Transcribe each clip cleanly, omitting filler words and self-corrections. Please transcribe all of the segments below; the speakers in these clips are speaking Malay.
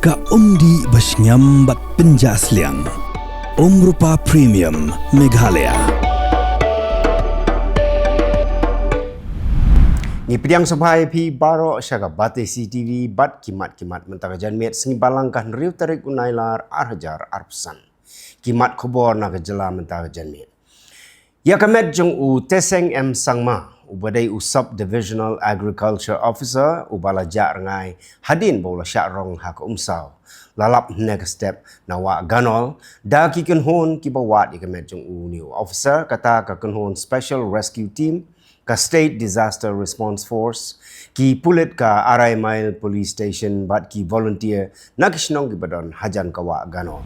Ka umdi basnyam bat penjasliang. Rupa Premium Meghalaya. Ni pidiang sabhai pi baro syaga bate CCTV bat kimat mentaka janmet sengi balangkan riu Tarik Nailar arhajar arpsan. Kimat Khubor na Jylla mentaka janmet. Ya kamet jong u teseng sangma ubadai usap Divisional Agriculture Officer ubala ja rangai hadin bola syakrong hak umsau. Lalap next step nawa ganol da ki kenhon ki bawat ikamet jong u new officer kata ka kenhon Special Rescue Team ka State Disaster Response Force ki pulit ka Arai Mile Police Station bat ki volunteer nakishnong ki badon hajan kawa ganol.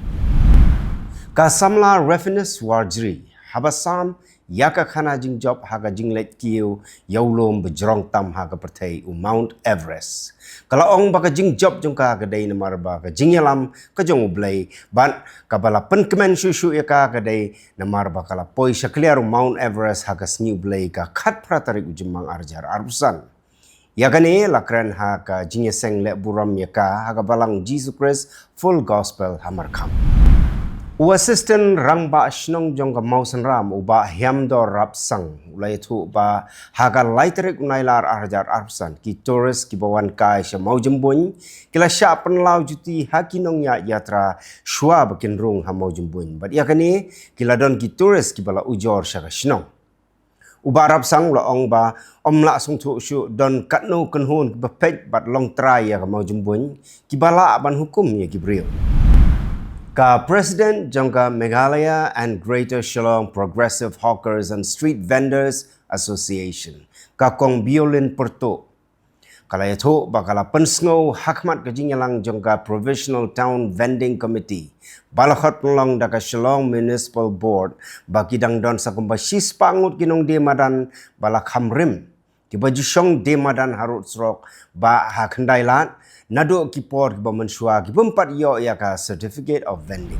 Ka samla refinus warjri habasam yaka khana jing job haga jinglet kiu yaulom bejrong tam haga Pyrthei Mount Everest. Kalau ong baka jing job jong ka gadai namar ba ka jingyalam ka jong ublay ban kabala penkemen susu ya ka gadai namar ba kala poi syakliar Mount Everest haga sni ublay ka khat pratarik ujemang arjar arbusan. Ya kani lakran ha ka jingyeseng le buram ya ka haga balang Jesus Christ full gospel hamar kam. U assistant rangba shnong jong ka mausan ram uba hiamdor rap sang ulai thu ba haga laiterik Nailar arjar arpsan ki tourist ki bawan kai sha maujembun kila sha penlau juti hakinong ya yatra shwa bakin rung ha maujembun bat ya kani kila don ki tourist ki bala ujor sha ka shnong uba rap sang la ong ba omla sung thu shu don katno kenhun bepet bat long try ya ka maujembun ki bala ban hukum ya ki bril. Ka President Jongka Meghalaya and Greater Shillong Progressive Hawkers and Street Vendors Association. Ka Kong Biolin Porto. Kala yato bakala pensngo hakmat kajinyalang Jongka Provisional Town Vending Committee. Balakot nulong daka Shillong Municipal Board bakidang don sa kumbashis pangut kinong demadan balakhamrim. Kibajusyong demadan harut srok ba hakandailat. Nado kipor ki bamensua ki bempat yo ya ka certificate of vending.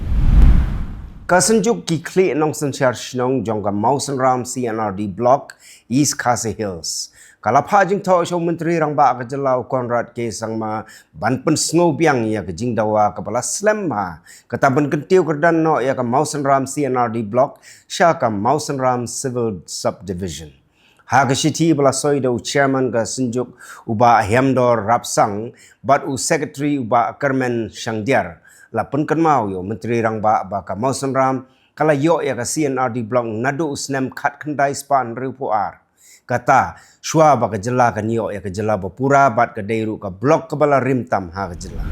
Kasenjuk ki kli nong sensyar shnong jongga Mausan Ram CNRD block East Khasi Hills. Kalapha jing tho show menteri rangba ka Jylla Konrad ke sangma ban pen sngo biang ya ka jing dawa ka bala slam ha. Kata ban kentiu kerdan no ya ka Mausan Ram CNRD block sha ka Mausan Ram Civil Subdivision. Haga Shiti bala soido chairman ka senjuk uba hiamdor rapsang bat u secretary uba kermen shangdiar la penkenmau yo menteri rangba ba ka Mausan Ram kala yo ya ka CNRD block nadu usnem khat khandai span ripuar kata shwa ba ka Jylla ka niyo ya ka Jylla bapura bat ka deiru ka block ka bala rimtam ha ka Jylla.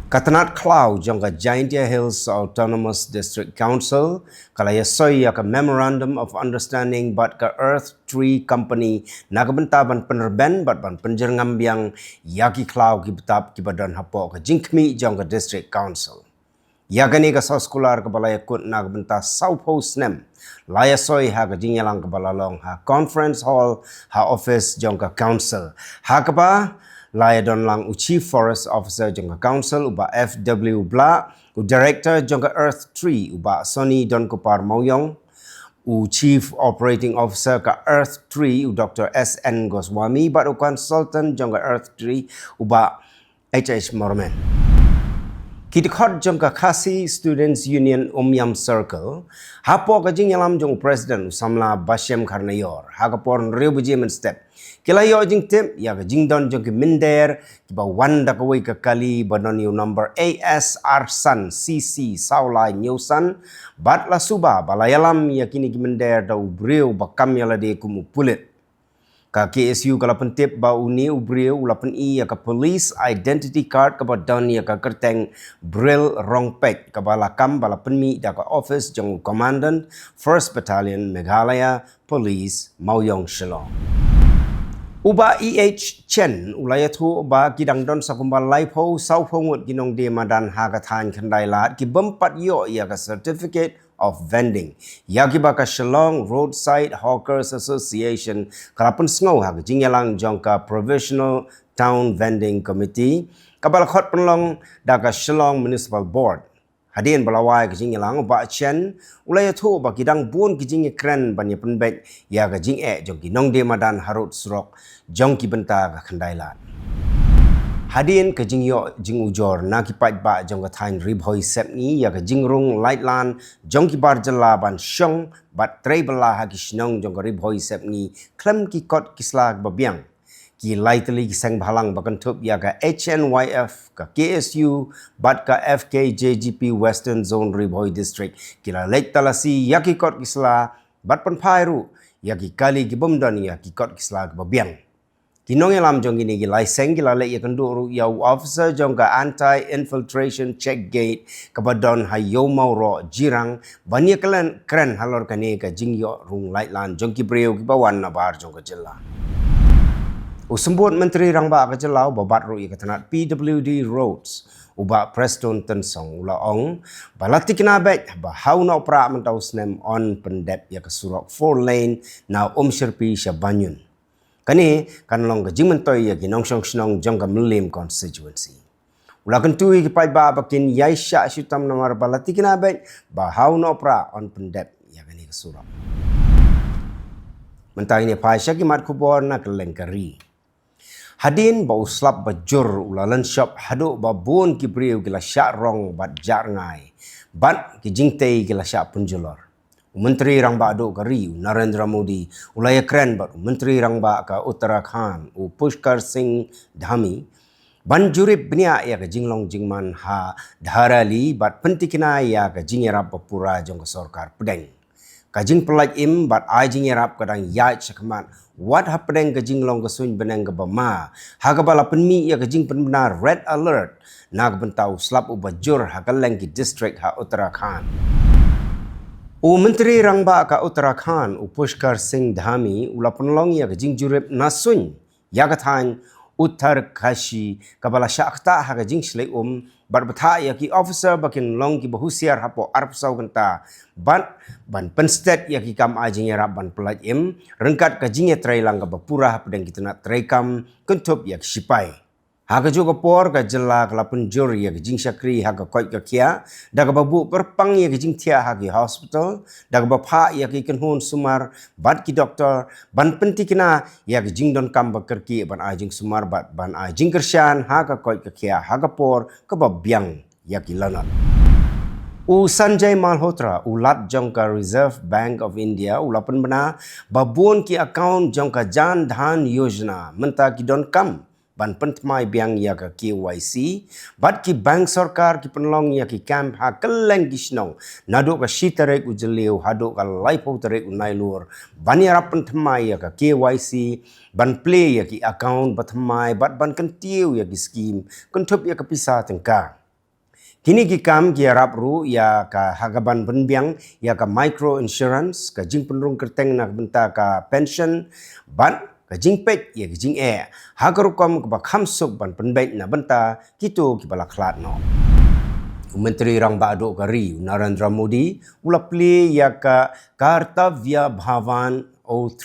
Katanat Cloud jongka Giantia Hills Autonomous District Council kala yasoy ya ka Memorandum of Understanding bat ka Earth Tree Company nagabentaban penerben bat ban penjerngambiang yaki Cloud ki betap ki badan hapo ka jingkmi jongka District Council. Yagani ka sa skolar ka balaya kut nagbenta South Post nem layasoy ha ka jingyalang ka balalong ha Conference Hall ha Office jongka Council ha ka ba Laya don lang u Chief Forest Officer jongka Council uba FW Bla, u Director jongka Earth Tree uba Sony Don Kupar Mauyong, u Chief Operating Officer ka Earth Tree u Dr. SN Goswami, bat u Consultant jongka Earth Tree uba HH Mormen. Kitikot jongka Khasi Students Union Umyam Circle, hapo ka jingyalam jong President usamla Bashem Karnayor, hagapor riu bujimen step. Kila yo jing tip ya ka jingdon jong ki minder ki ba wanda ka wei ka kali badon yo number AS Arsan CC Saulai Nyusan bat la suba balayalam ya kini ki minder da ubreu bakam ya la de kumu pulit. Ka KSU kala pentip ba uni ubreu ulapan i ya ka police identity card ka badon ya ka kerteng bril rongpek ka balakam balapan mi da ka office jong commandant 1st Battalion Meghalaya Police Mauyong Shillong. Uba EH Chen ulayatu ba kidang don sa kumbal laipo sau pongut ginong de madan hagatan kandailat ki bempat yo ya ka certificate of vending ya ki ba ka Shillong Roadside Hawkers Association kalapun sngo ha jingyalang jongka Provisional Town Vending Committee kabal khot penlong da ka Shillong Municipal Board. Hadin balawai ke jingyalang ba Chen ulayatu ba kidang bun ki jing kren banya penbek ya ka jing jong ki nong de madan harut surok jong ki benta ka kandailat. Hadin ke jing yo jing ujor na ki pat ba jong ka thain ribhoi sep ni ya ka jing rung light lan jong ki bar Jylla ban shong bat trei bala ha ki snong jong ka ribhoi sep ni klem ki kot kisla ba biang ki lightly ki sang bhalang ba kan thup ya ka HNYF ka KSU bat ka FKJGP Western Zone Ribhoi District ki la lek talasi ya ki kot kisla bat pan phai ru ya ki kali ki bomdan ya ki kot kisla ba biang Kinong alam jong ini gilai seng gila le ya kenduru ya officer jong ka anti infiltration check gate kabadon hayo mauro jirang bania keren halor kane ka jingyo rung light lan jong ki breu ki bawan na bar jong ka Jylla. Usembut menteri rangba ka Jylla babat ru ya katanat PWD roads uba Preston Tensong ula ong balatik na bet ba how na pra mentau snem on pendep ya ka surok 4 lane na sherpi shabanyun. Kani kan long ka jimentoy ya ginong snong jong ka Mlim constituency. Ula kan tui ki pai ba bakin yai sha syutam namar balati kina bet ba how no pra on pendep ya kani ka surap. Mentang ini pai sya ki mat Khubor na Kylleng kari. Hadin ba uslap ba jur ulalan shop hadu ba bun ki briu ki la sya rong bat jar ngai. Bat ki jingtei ki la sya punjulor. Menteri Rangba Aduk Kari Narendra Modi ulaya keren bat Menteri Rangba ka Uttarakhand Pushkar Singh Dhami ban jurip bnia ya ka jinglong jingman ha dharali bat pentikina ya ka jingerap papura jong ka sarkar pedeng ka jing pelaj im bat ai jingerap kadang ya chakmat wat ha pedeng ka jinglong ka sun beneng ka bama ha ka bala penmi ya ka jing penbenar red alert na ka bentau slap ubajur ha Kylleng ki district ha Uttarakhand. Menteri Rangba ka Uttarakhand Pushkar Singh Dhami ula penlong ya ka jingjurip nasun ya ka than Uttar Kashi kabala syakta ha ka jing shlei bat batha ya ki officer bakin long ki bahusiar hapo arpsau kanta ban penstet ya ki kam ajing ya ban pelaj im rengkat ka jing trai lang ka bapura pedang kita nak trai kam kentup ya ki sipai. Haka juga por ka Jylla ka lapun jur ya ka jing syakri haka koi ka kia da ka babu perpang ya ka jing tia haki hospital da ka bapha ya ki kenhun sumar bat ki doktor ban pentikina ya ka jing don kam bakerki ban ajing sumar bat ban ajing kersyan haka koi ka kia haka por ka babyang ya ki lanat. Sanjay Malhotra ulat jong ka Reserve Bank of India ulapan bena babun ki account jong ka Jan Dhan Yojana menta ki don kam ban pentmai biang ya ka KYC bat ki bank sarkar ki penlong ya ki camp ha Kylleng gisnong nado ka Tarik ujeliu hado ka laipo Tarik Nailar ban ya pentmai ya ka KYC ban play ya ki account batmai bat ban kentiu ya ki scheme kentup ya ka pisa tengka. Kini ki kam ki arap ru ya ka hagaban penbiang ya ka micro insurance ka jing penrung kerteng nak benta ka pension ban ka jing pet ya ka jing hagarukom ka bakham suk ban penbait na benta kitu ki bala khlat no. Menteri Rangba Aduk Kari Narendra Modi ula play ya ka Kartavya Bhavan O3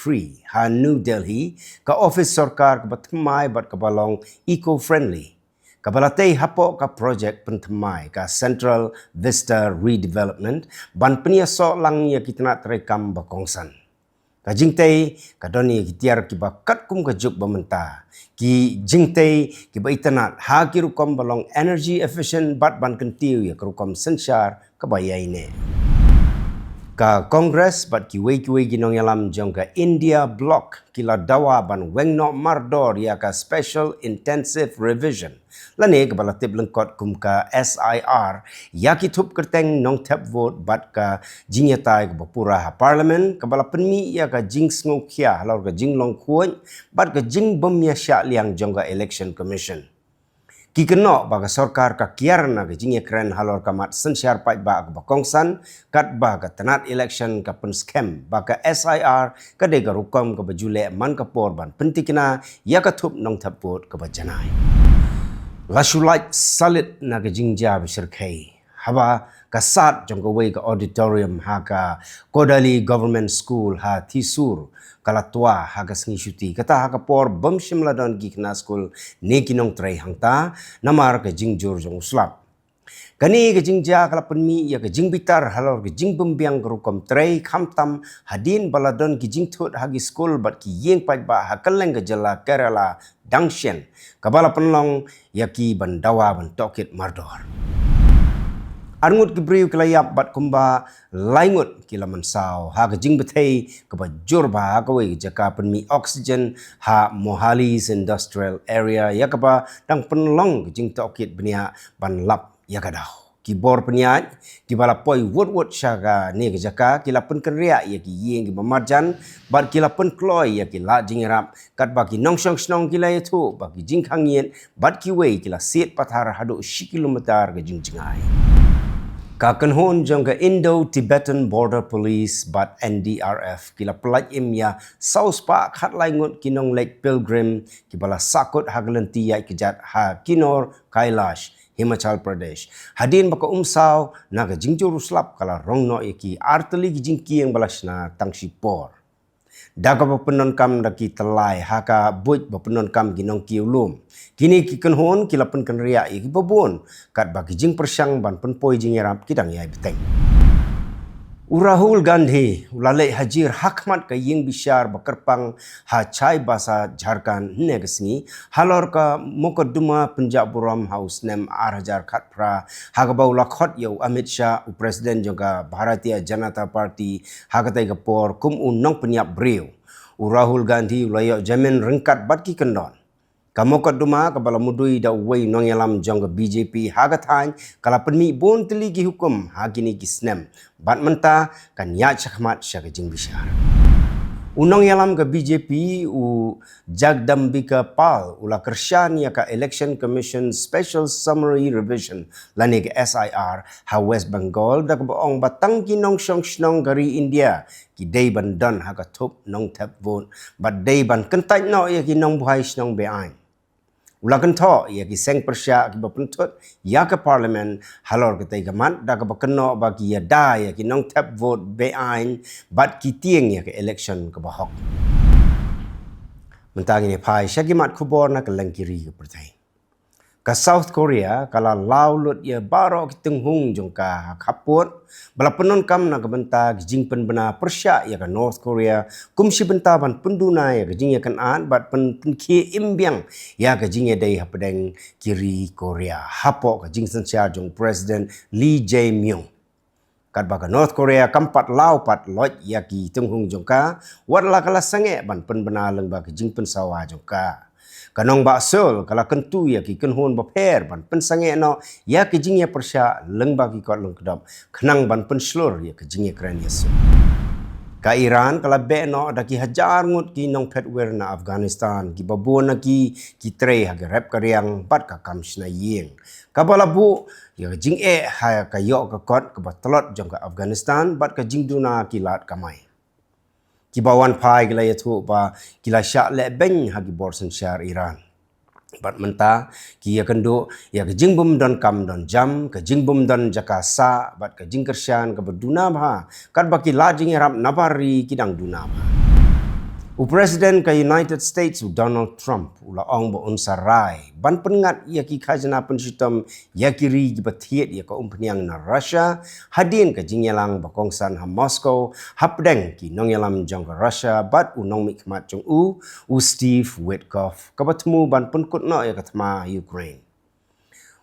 ha New Delhi ka office sarkar ka batmai bat ka balong eco-friendly. Kabalatay hapo ka project pentemai ka Central Vista Redevelopment ban peniaso lang ya kitna terekam bakongsan. Kajingtay kadoni kitiar ki bakat kum kajuk bamenta ki jingtay ki baitanat ha kirukom balong energy efficient bat ban kentiu ya kerukom sensyar kabayai ne. Ka Congress bat ki wei ginong yalam jong ka India block kila dawa ban wengno mardor ya ka special intensive revision lane ka balatib lengkot kum ka SIR ya ki thup kerteng nong tap vote bat ka jingyatai ka bapura ha parliament ka bala penmi ya ka jing sngo khia halor ka jing long khuon bat ka jing bomya sya liang jong ka election commission. Ki keno baga sarkar ka kiar na ka jing kren halor ka mat sensyar pai ba ka bakongsan kat ba ka tanat election ka pen scam ba ka SIR ka de ka rukom ka bajule man ka por ban pentikina ya ka thup nong thapot ka bajanai. Lasulat salit na ka jingja bisirkai haba kasat jong ka wei ka auditorium ha ka Kodali Government School ha Thisur kalatua ha ka sngi syuti kata ha ka por bam shimla don gi kna school ne kinong trai hangta namar ka jingjur jong slap Kani ke jing ja kala penmi ya ke jing bitar halor ke jing pembiang kerukom trei kamtam hadin baladon ke jing thut hagi school bat ki yeng pat ba ha Kylleng ke Jylla Kerala Dangshen kabala penlong ya ki bandawa ban tokit mardor. Arngut ke briu kelayap bat kumba laingut kila mensau ha ke jing Pyrthei ke bajur ba ha ke jaka penmi oksigen ha Mohalis Industrial Area ya ke ba dang penlong ke jing tokit benia ban lap ya kadau. Khubor peniat, kibala poi wot syaga ni ke jaka, kila pen keria ya ki yeng ki mamarjan, bat kila pen kloy ya ki la jingirap, kat baki nong snong kila itu, baki jing kangien, bat ki wei kila sit pathar hadu 10 kilometer ke jing jingai. Kakan hon jong ke Indo-Tibetan Border Police bat NDRF kila pelaj im ya South Park hat laingut kinong Lake Pilgrim kibala sakut hagelenti ya kejat ha kinor Kailash Himachal Pradesh. Hadin baka umsaw naga jingjur uslap kala rongno iki arteli jingki yang balasna tangsi por. Daga bapenon kam daki telai haka buj bapenon kam ginong kiulum. Kini kiken hon kilapen kenria iki babon kat bagi jing persyang ban penpoi jing yarap kidang yai beteng. Rahul Gandhi ulalai hajir hakmat ka ying bishar bakerpang ha chai basa Jharkhand negesni halor ka mukadduma Punjab Buram House nem 8000 khatpra hagabau lakhot yo Amit Shah u Presiden juga Bharatiya Janata Party hagatai ka por kum unong penyap breu Rahul Gandhi ulayo jamin rengkat batki kendon kamukadduma kabala mudui da wei nongelam jong BJP hagathan kala penmi bon teligi hukum hagini kisnem bat menta kan ya chakmat syaga jing bishar unong yalam ke BJP u Jagdambika Pal ula kersyan ya ka Election Commission Special Summary Revision lani ke SIR ha West Bengal da ka baong batang kinong snong gari India ki day ban don ha ka thup nong tap vote bat day ban kentai no ya ki nong buhai snong beain ulakan tho ya ki seng persya ki bapuntut ya ke parlimen halor ke tai gamat da ka bakeno bagi ya da ya ki nong tap vote beain bat ki tieng ya ke election ke bahok mentang ini pai syagimat Khubor na ke lengkiri ke Pyrthei ka South Korea kala laulut ya baro ki tenghung jong ka khaput bala penon kam na kabenta jing pen bena persya ya ka North Korea kum si benta ban penduna ya ka jing ya kan an bat pen ki imbyang ya ka jing ya dai hapdeng kiri Korea hapo ka jing sensia jong President Lee Jae-myung kat baga North Korea kampat lau pat loj ya ki tenghung jong ka wat la kala sange ban pen bena leng ba ka jing pen sawa jong ka kanong baksol kala kentu ya ki kenhon baper ban pensange no ya ki jing ya persya leng bagi kot leng kedap kenang ban penslur ya ki jing ya kran yesu ka Iran kala be no da ki hajar ngut ki nong petwer na Afghanistan ki babon na ki tre ha rep karyang bat ka kamshna yeng ka balabu ya jing ha ka yo ka kot ka batlot jong ka Afghanistan bat ka jing duna ki lat kamai kibawan pai kila yatu ba kila syak le beng hagi borsen syar Iran bat menta ki ya kendo ya ke jing bum don kam don jam ke jing bum don jakasa bat ke jing kersyan ke berduna ba kat baki la jing ram nabari kidang duna ba u Presiden ke United States Donald Trump ula ong bo unsarai ban pengat ya ki khajna pensitam ya kiri bathiet ya ka umpniang na Russia hadin ke jingyalang bakongsan ha Moscow hapdeng ki nongyalam jong ka Russia bat unong mikmat jong u Steve Witkoff ka batmu ban penkut no ya ka thma Ukraine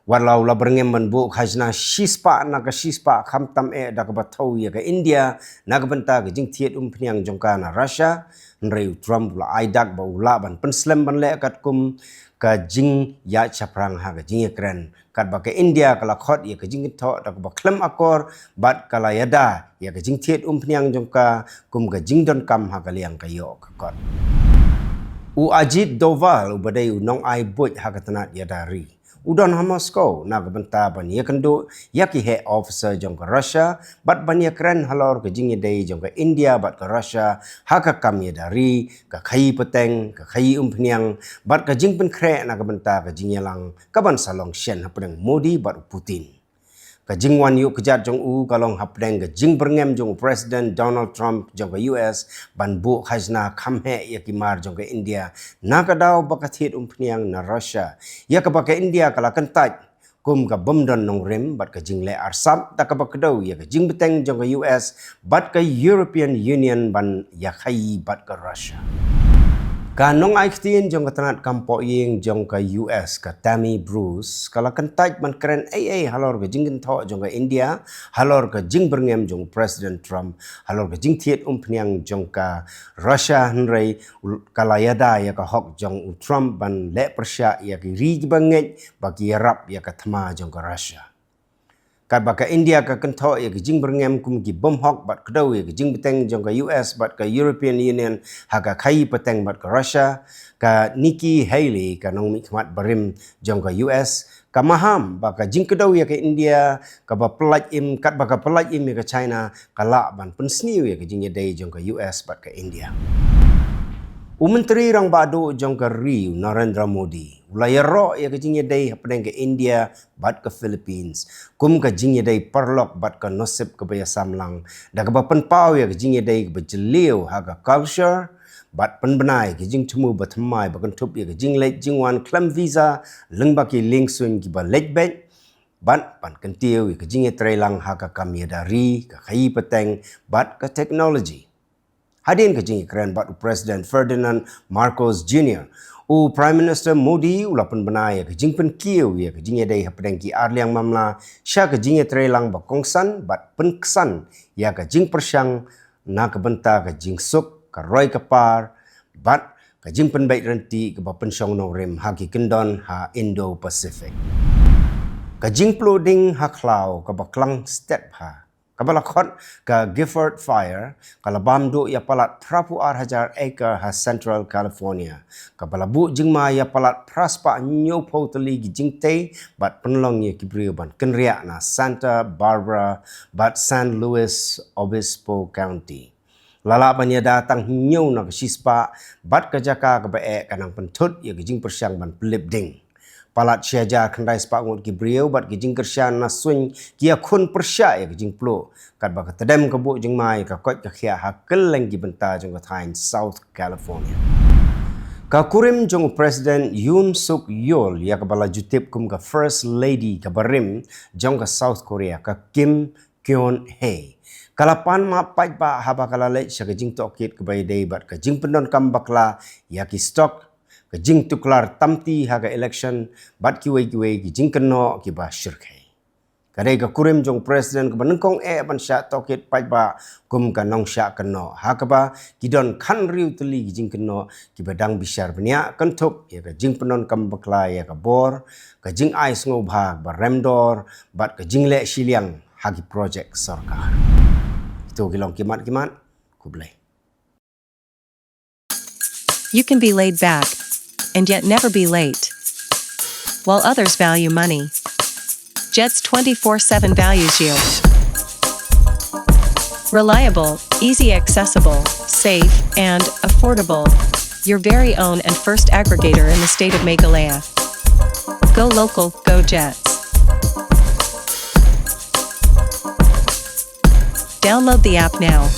walau la berngem menbu khajna shispa na ka shispa khamtam da ka bathau ya ka India na ka benta ke jing thiet umpniang jong ka na Russia nreu Trump la aidak ba ula ban penslem ban le kat kum ka jing ya chaprang ha ka jing ekran kat ba ke India kala khot ya ka jing tho da ka ba klem akor bat kala yada ya ka jing thiet umpniang jong ka kum ka jing don kam ha ka liang ka yo ka kot u Ajit Doval u badai u nong ai buj ha ka tanat yadari udon ha Moscow na benta ban ya kendo ya ki he officer jong ka Russia bat ban ya kran halor ke jing dei jong ka India bat ka Russia ha ka kam ya dari ka khai peteng ka khai umpniang bat ka jing pen kre na benta ka jing yalang ka ban salong shen ha pedang Modi bat Putin ka jing wan yu kejat jong u kalong hapdeng ka jing berngem jong President Donald Trump jong ka US ban bu khajna khamhe ya ki mar jong ka India na ka daw bakathit umpniang na Russia ya ka baka India kala kentaj kum ka bomdon nong rim bat ka jingle arsap da ka bakdo ya ka jing beteng jong ka US bat ka European Union ban ya khai bat ka Russia. Ka nong aiktin jong ka tanat kampo ying jong ka US ka Tammy Bruce kala kentaj man keren halor ka jing tho jong ka India halor ka jing berngem jong President Trump halor ka jing thiet pniang jong ka Russia henrei kala yada ya ka hok jong Trump ban le persya ya ki ri banget bagi rap ya ka thama jong ka Russia. Kat baka India ka kentho ya ke jing berngem kum ki bom hok bat kedau ya ke jing beteng jong ka US bat ka European Union ha ka khai peteng bat ka Russia ka Nikki Haley ka nong mikmat berim jong ka US ka maham baka jing kedau ya ke India ka ba pelaj im kat baka pelaj im ya ke China ka la ban pensniu ya ke jing yadai jong ka US bat ka India. Menteri rang badu jong ka Riu Narendra Modi ulaya ro ya ke jing yadai hapdeng ke India bat ke Philippines kum ka jing yadai perlok bat ka nosip ke baya samlang da ka ba penpau ya ke jing yadai ke bejeliu ha ka culture bat penbenai ke jing temu batmai ba kentup ya ke jing let jing wan klam visa leng ba ki link sun ki ba let bet bat pan kentiu ya ke jing trelang ha ka kam yadari ka khai peteng bat ka technology. Hadin ke jing keren bat President Ferdinand Marcos Jr. Prime Minister Modi ulapan benai ke jing pen kiu ya ke jing dai hapdeng ki arliang mamla sya ke jing trelang ba kongsan bat penkesan ya ke jing persyang na ke benta ke jing suk ke roi ke par bat ke jing pen baik renti ke ba pensyong no rim ha ki kendon ha Indo Pacific. Ke jing ploding ha klau ke ba klang step ha kabala khot ka Gifford Fire kala bamdu ya palat prapu hajar acre ha Central California kabala bu jingma ya palat praspa nyopo teli jingte bat penlong ya kibriu ban kenria na Santa Barbara bat San Luis Obispo County lala banya datang nyau na sispa bat ka jaka ka bae kanang pentut ya jing persyang ban pelip ding palat syaja kendai sepak ngut ki beriau bat ki jing kersyan na swing kia khun persya ya ki jing plo kat ba tedem ke bu jing mai ka kot ka khia ha Kylleng ki benta jong ka thain South California ka kurim jong President Yoon Suk Yeol ya ka bala jutip kum ka First Lady ka barim jong ka South Korea ka Kim Kyon Hee kalapan ma pai ba ha ba kala le sya ka jing tokit ke bai dei bat ka jing pendon kam bakla ya ki stock ke jing tuklar tamti ha ka election bat ki wei ki jing keno ki ba shirkai kadai ka kurim jong president ke banengkong ban sya tokit pai ba kum ka nong sya keno ha ka ba ki don khan riu teli ki jing keno ki badang bisyar benya kentup ya ka jing penon kam bakla ya ka bor ka jing ai sngo bha ba remdor bat ka jing le shiliang ha ki project sarkar itu kilong kimat kublai. You can be laid back and yet never be late. While others value money, Jet's 24/7 values you. Reliable, easy accessible, safe, and affordable. Your very own and first aggregator in the state of Meghalaya. Go local, go Jets. Download the app now.